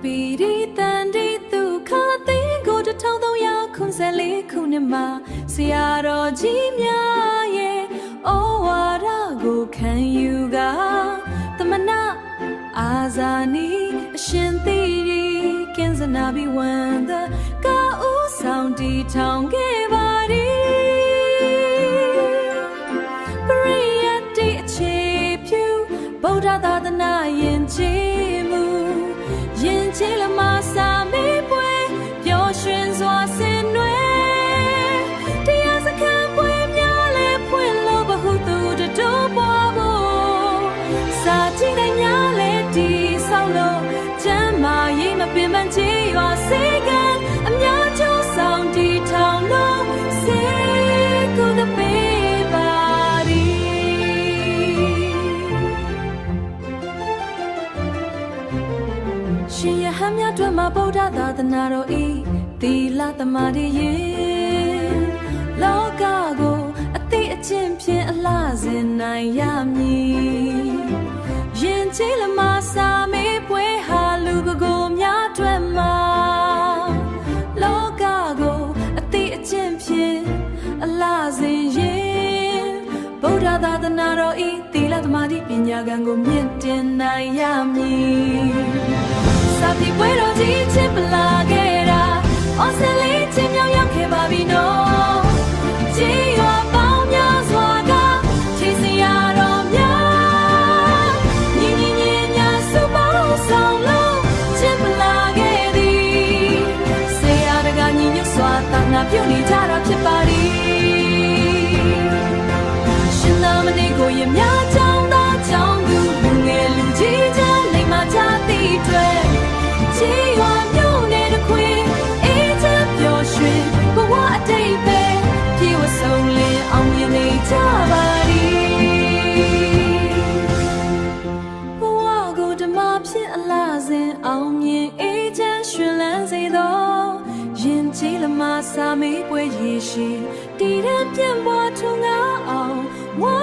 ปีดีตันดีตุขาติกูจะท่องต้องยาวคุณเสลีคุณเนี่ยมาเสียรอจีมยาเยโอวาระกูคันอยู่กาตมนาอาซานีရှင်သိရီကင်းစနာဘီဝန်the ကာဦးဆောင်တီထောင်ခဲ့ပါရီပရိယတ်တိအခြေဖြူဗုဒ္ဓသာသနာယဉ်ကျေးမှုယဉ်ကျေးလမစာမေးပွဲပျော်ရွှင်စွာဆင်နွယ်တရားစခန်းပွဲများလဲဖွင့်လို့ဘဟုသူတို့ပွားဖို့စာကြည့်တိုင်းများလဲဒီဆောက်လို့ကျမ်းမာရေးမပင်ပန်းချေရွာစေကံအများကျိုးဆောင်တီထောင်လို့စေကုသပေးပါရီရှင်ရဟန်းများတို့မှာဗုဒ္ဓသာသနာတော်ဤသီလသမာဓိရင်လောကကိုအသိအချင်းဖြင့်အလှစဉ်နိုင်ရမည်ယဉ်ကျေးလမစာမေးပွဲဟာလူပကိုများထွက်မှာလောကကိုအသိအချင်းဖြင့်အလားစဉ်ရင်ဗုဒ္ဓသာသနာတော်ဤသီလသမာဓိပညာကံကိုမြင့်တင်နိုင်ရမည်စာပေပွဲတော်ကြီးချစ်ပလာခဲ့တာဩစလေးချင်းမြောက်ရောက်ခဲ့ပါပြီနော်ကြည်ရွာပေါင်းများစွာကချီစရာတော်များဆောင်လို့ချစ်ပလာခဲ့သည်ဆေးရတကညီညွတ်စွာတာနာပြုတ်နေကြတာဖြစ်ပါသည်ရှင်သာမဏေကိုရမြကြောင်းသာကြောင်းသူလူငယ်လူကြီးချမ်းလိမ္မာချသည်တွေချီရွာမြို့နယ်တစ်ခွင်အေးချမ်းပျော်ရွှင်ဘဝအတိတ်ပဲပြေဝဆုံးလင်းအောင်မြင်နေကြပါသည်ဖြစ်အလားစဉ်အောင်မြင်အေးချမ်းရွှင်လန်းစေသောယဉ်ကျေးလမစာမေးပွဲရည်ရှိတည်တဲ့ပြန့်ပွားထွန်းကားအောင်ဝါ